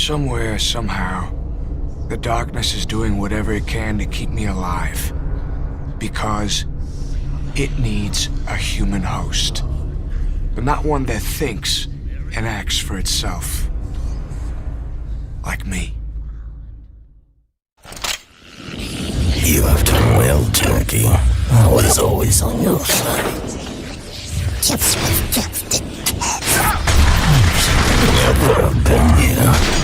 Somewhere, somehow, the darkness is doing whatever it can to keep me alive. Because it needs a human host. But not one that thinks and acts for itself. Like me. You have done well, Turkey. I was always on your side. Just with gifted Never have been here.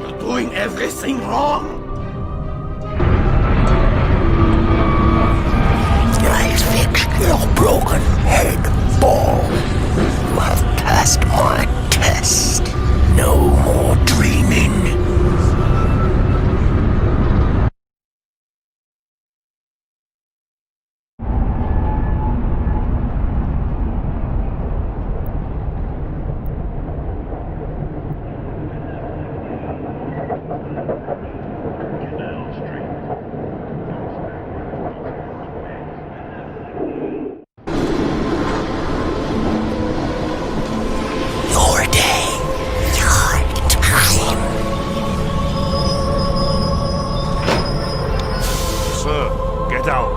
You're doing everything wrong. I fixed your broken head, ball. You have passed my test. No more dreaming. Your day, your time. Sir, get out.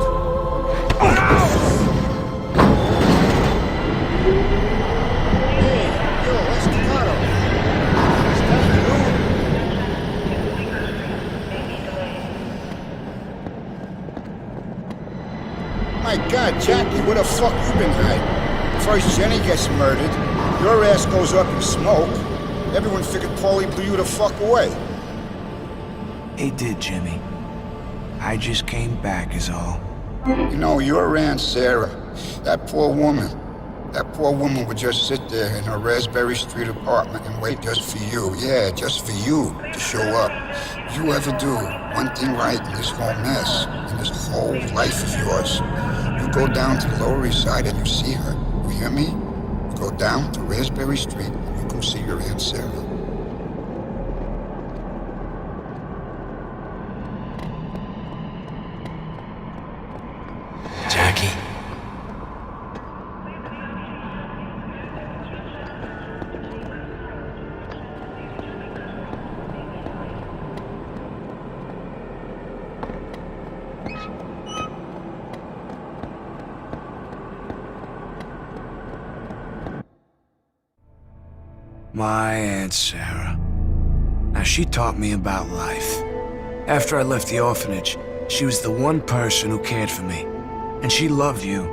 My God, Jackie, where the fuck you been hiding? First Jenny gets murdered, your ass goes up in smoke. Everyone figured Paulie blew you the fuck away. He did, Jimmy. I just came back is all. You know, your Aunt Sarah, that poor woman would just sit there in her Raspberry Street apartment and wait just for you. Yeah, just for you to show up. If you ever do one thing right in this whole mess, in this whole life of yours, you go down to the Lower East Side and you see her. You hear me? You go down to Raspberry Street and you go see your Aunt Sarah. Jackie? My Aunt Sarah. Now, she taught me about life. After I left the orphanage, she was the one person who cared for me. And she loved you.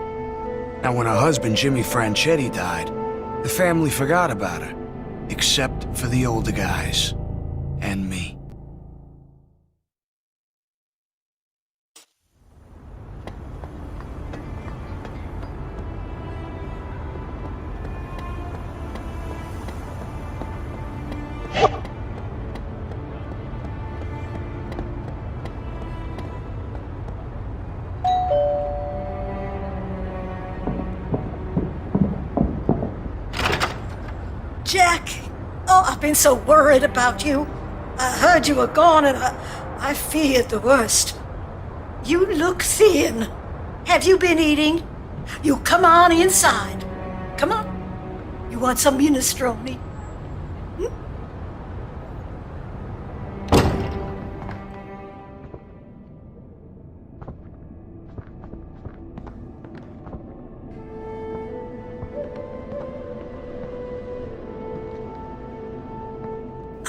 Now, when her husband, Jimmy Franchetti, died, the family forgot about her. Except for the older guys. And me. Jack! Oh, I've been so worried about you. I heard you were gone and I feared the worst. You look thin. Have you been eating? You come on inside. Come on. You want some minestrone?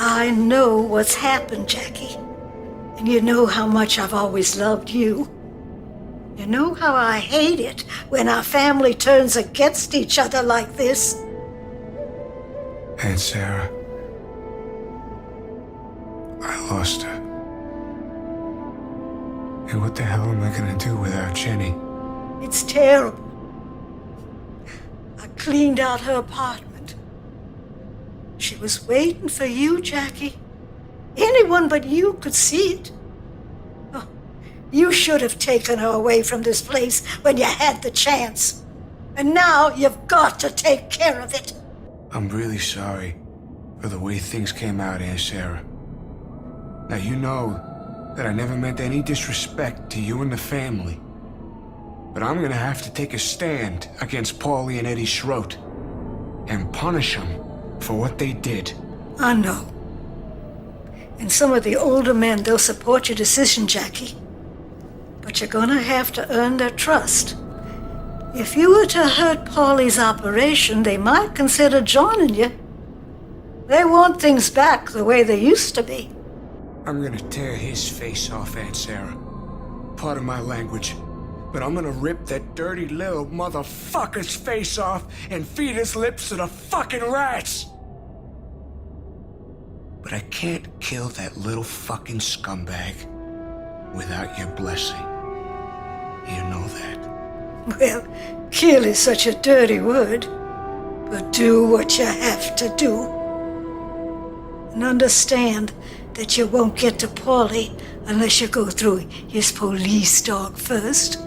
I know what's happened, Jackie. And you know how much I've always loved you. You know how I hate it when our family turns against each other like this. Aunt Sarah. I lost her. And what the hell am I gonna do without Jenny? It's terrible. I cleaned out her apartment. She was waiting for you, Jackie. Anyone but you could see it. Oh, you should have taken her away from this place when you had the chance. And now you've got to take care of it. I'm really sorry for the way things came out, Aunt Sarah. Now, you know that I never meant any disrespect to you and the family. But I'm gonna have to take a stand against Paulie and Eddie Schroet and punish them for what they did. I know. And some of the older men, they'll support your decision, Jackie. But you're gonna have to earn their trust. If you were to hurt Paulie's operation, they might consider joining you. They want things back the way they used to be. I'm gonna tear his face off, Aunt Sarah. Pardon my language, but I'm gonna rip that dirty little motherfucker's face off and feed his lips to the fucking rats! But I can't kill that little fucking scumbag without your blessing. You know that. Well, kill is such a dirty word, but do what you have to do. And understand that you won't get to Paulie unless you go through his police dog first.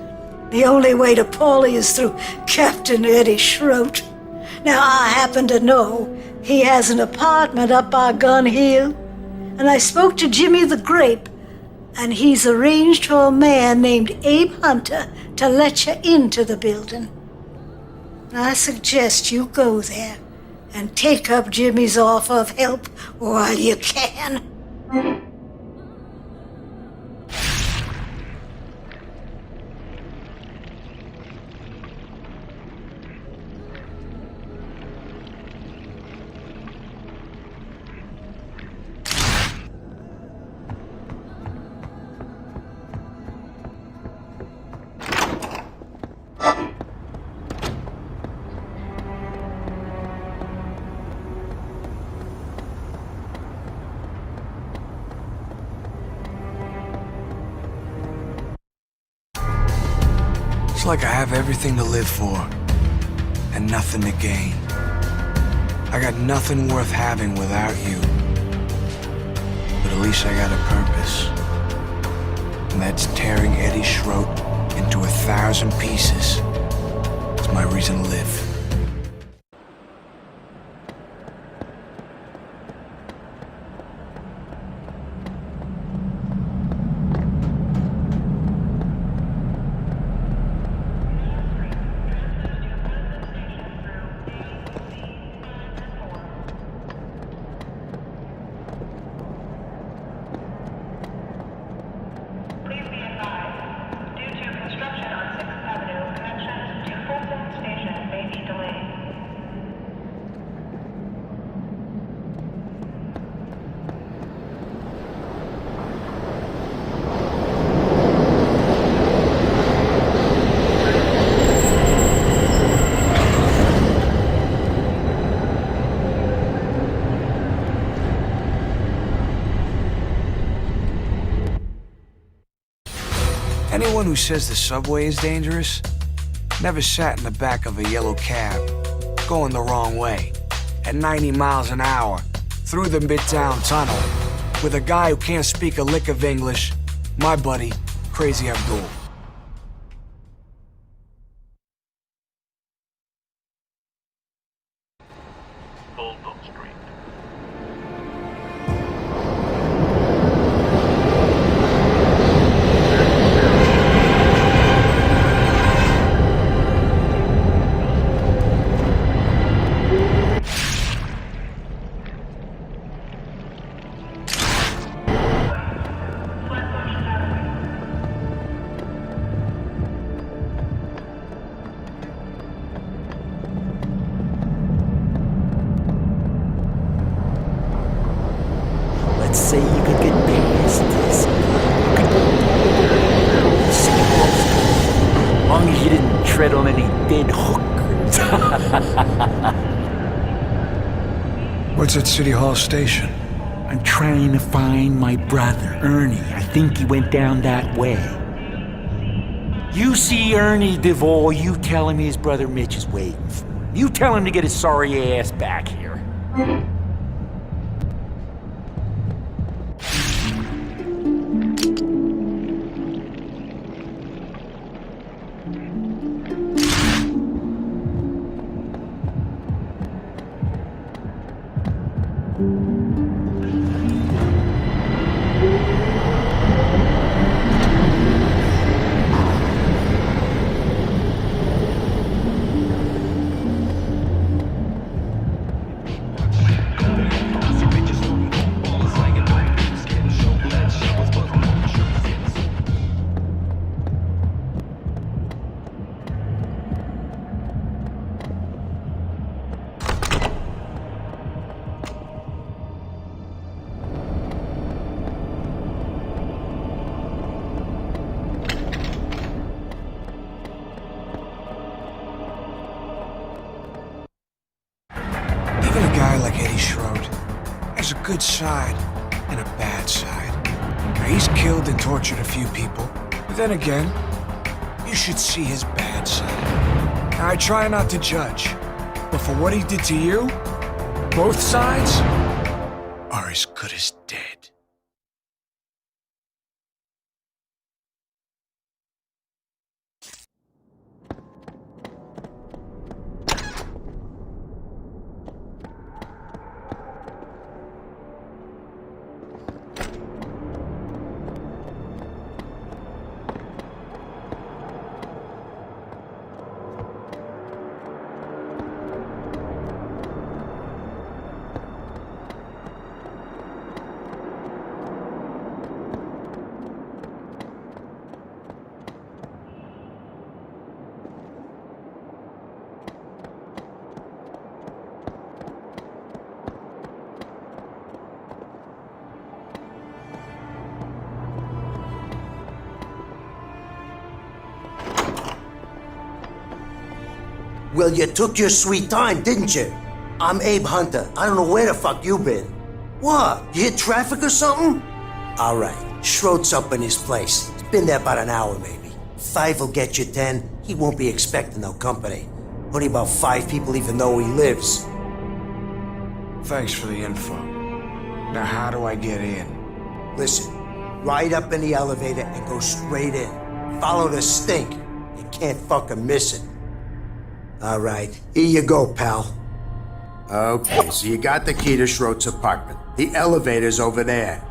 The only way to Paulie is through Captain Eddie's throat. Now, I happen to know he has an apartment up by Gun Hill, and I spoke to Jimmy the Grape, and he's arranged for a man named Abe Hunter to let you into the building. I suggest you go there and take up Jimmy's offer of help while you can. It's like I have everything to live for and nothing to gain. I got nothing worth having without you. But at least I got a purpose. And that's tearing Eddie's throat into 1,000 pieces. It's my reason to live. Anyone who says the subway is dangerous never sat in the back of a yellow cab, going the wrong way, at 90 miles an hour, through the Midtown Tunnel, with a guy who can't speak a lick of English, my buddy, Crazy Abdul. Say you could get past this. As long as you didn't tread on any dead hookers. What's at City Hall Station? I'm trying to find my brother, Ernie. I think he went down that way. You see Ernie DeVore, you tell him his brother Mitch is waiting for him. You tell him to get his sorry ass back here. guy like Eddie Schroed has a good side and a bad side. Now, he's killed and tortured a few people, but then again, you should see his bad side. Now, I try not to judge, but for what he did to you, both sides are as good as dead. Well, you took your sweet time, didn't you? I'm Abe Hunter. I don't know where the fuck you been. What? You hit traffic or something? All right. Schroed's up in his place. He's been there about an hour, maybe. 5 will get you 10. He won't be expecting no company. Only about 5 people even know he lives. Thanks for the info. Now, how do I get in? Listen, ride up in the elevator and go straight in. Follow the stink. You can't fucking miss it. All right, here you go, pal. Okay, so you got the key to Schroed's apartment. The elevator's over there.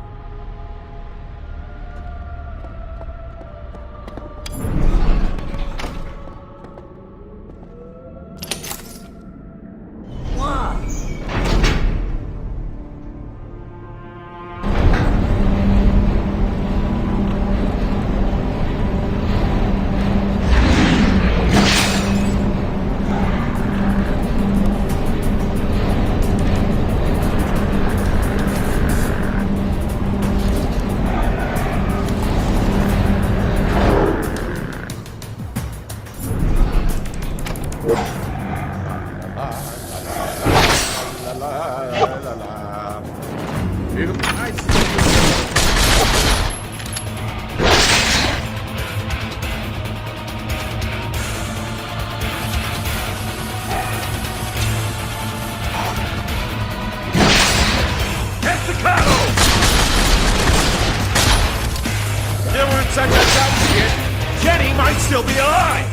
Such a dumb shit, Kenny might still be alive!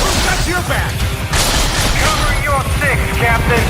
Who's got your back? Covering your 6, Captain.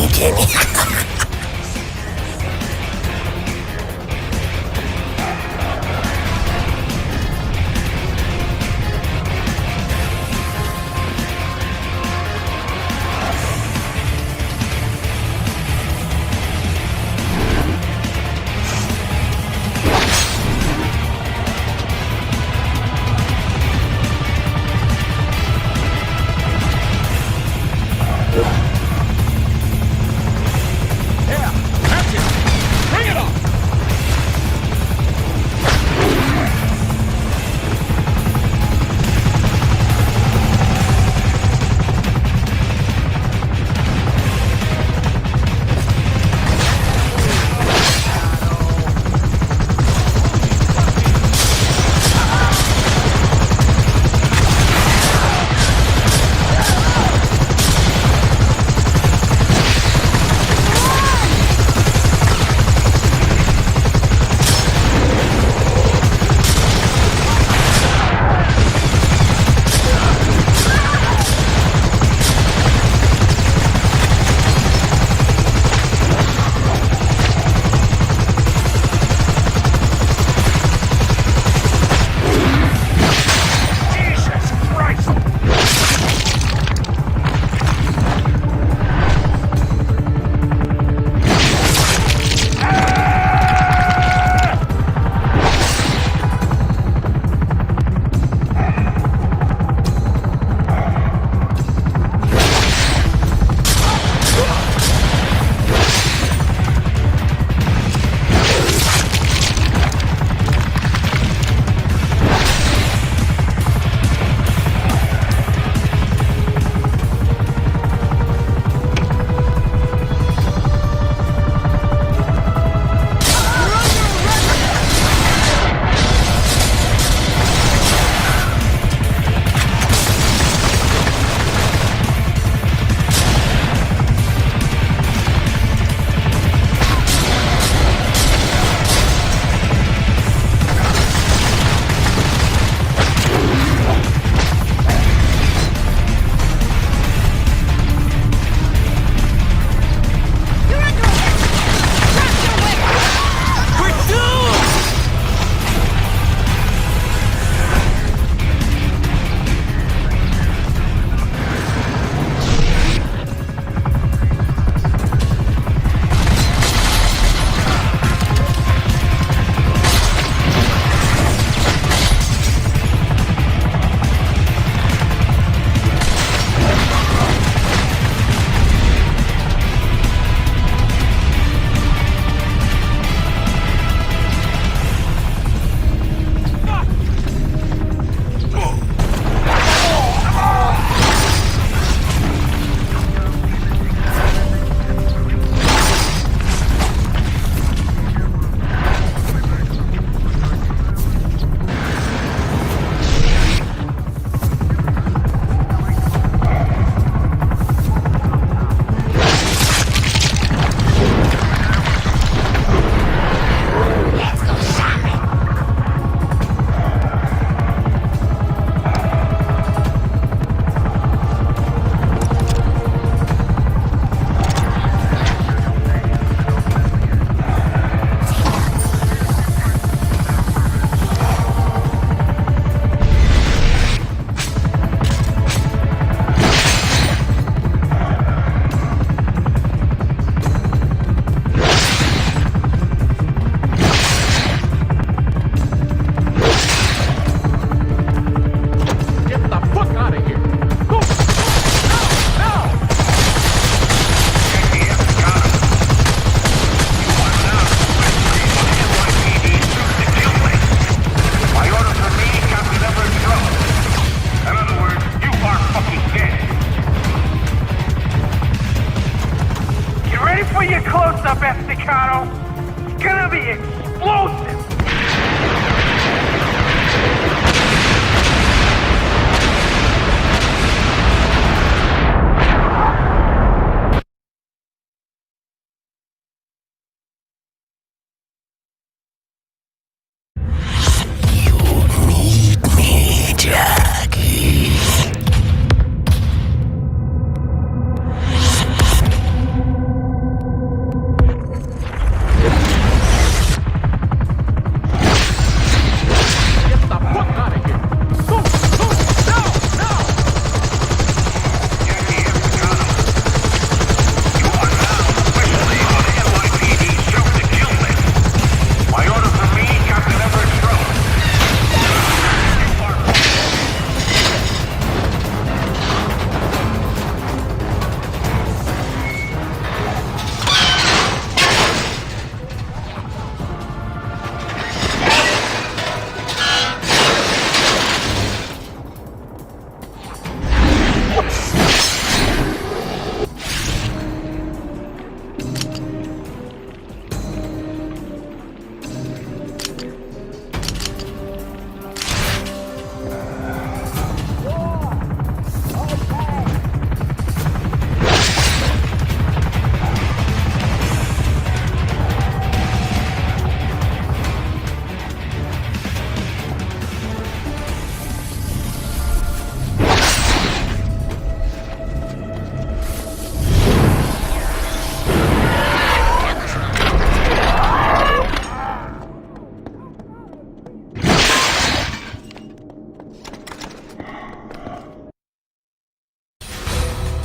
thinking?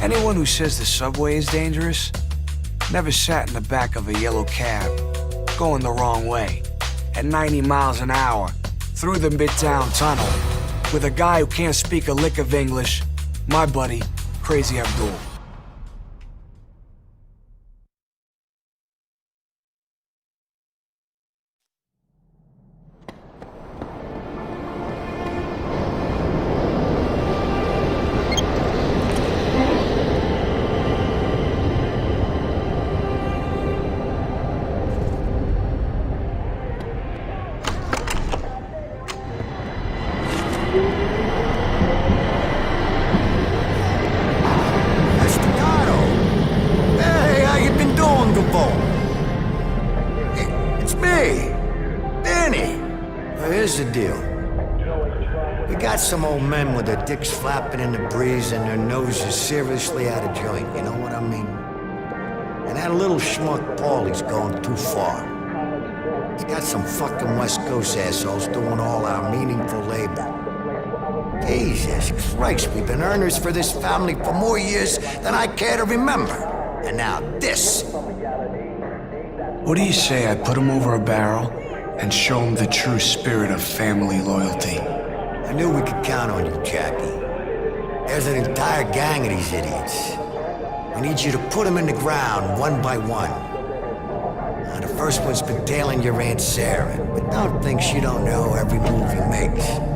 Anyone who says the subway is dangerous never sat in the back of a yellow cab, going the wrong way, at 90 miles an hour, through the Midtown Tunnel, with a guy who can't speak a lick of English, my buddy, Crazy Abdul. Some old men with their dicks flapping in the breeze and their noses seriously out of joint, you know what I mean? And that little schmuck Paulie's going too far. He's got some fucking West Coast assholes doing all our meaningful labor. Jesus Christ, we've been earners for this family for more years than I care to remember. And now this. What do you say I put him over a barrel and show him the true spirit of family loyalty? I knew we could count on you, Jackie. There's an entire gang of these idiots. We need you to put them in the ground, one by one. Now, the first one's been tailing your Aunt Sarah, but don't think she don't know every move he makes.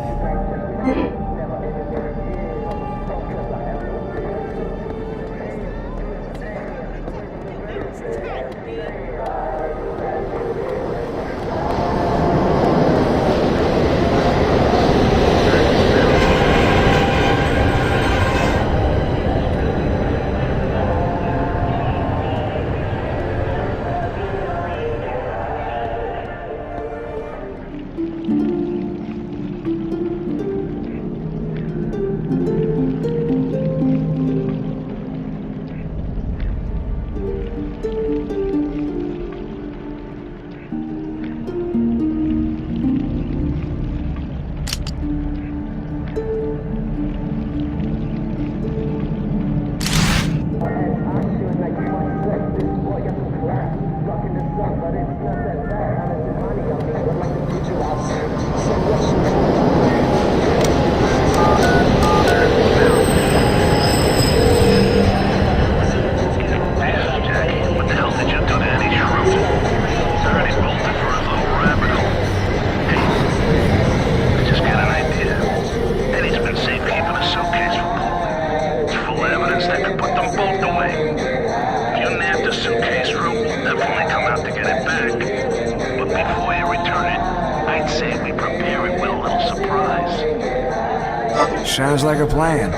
Sounds like a plan.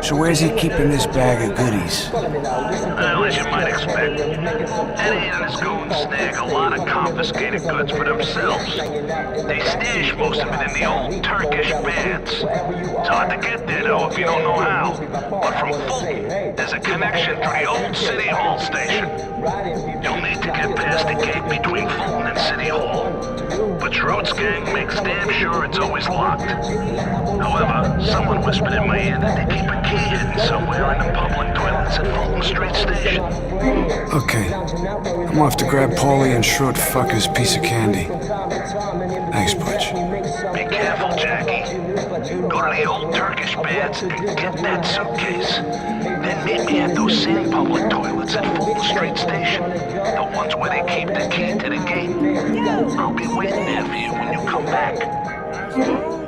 So where's he keeping this bag of goodies? Well, as you might expect, Eddie and his goons snag a lot of confiscated goods for themselves. They stash most of it in the old Turkish baths. It's hard to get there, though, if you don't know how. But from Fulton, there's a connection to the old City Hall station. You'll need to get past the gate between Fulton and City Hall. But Schroed's gang makes damn sure it's always locked. However, someone whispered in my ear that they keep a key hidden somewhere in the public toilets at Fulton Street Station. Okay. I'm off to grab Paulie and Schroed fucker's piece of candy. Thanks, Butch. Be careful, Jackie. Go to the old Turkish baths and get that suitcase. Then meet me at those same public toilets at Fulton Street Station. The ones where they keep the key to the gate. I'll be waiting there for you when you come back.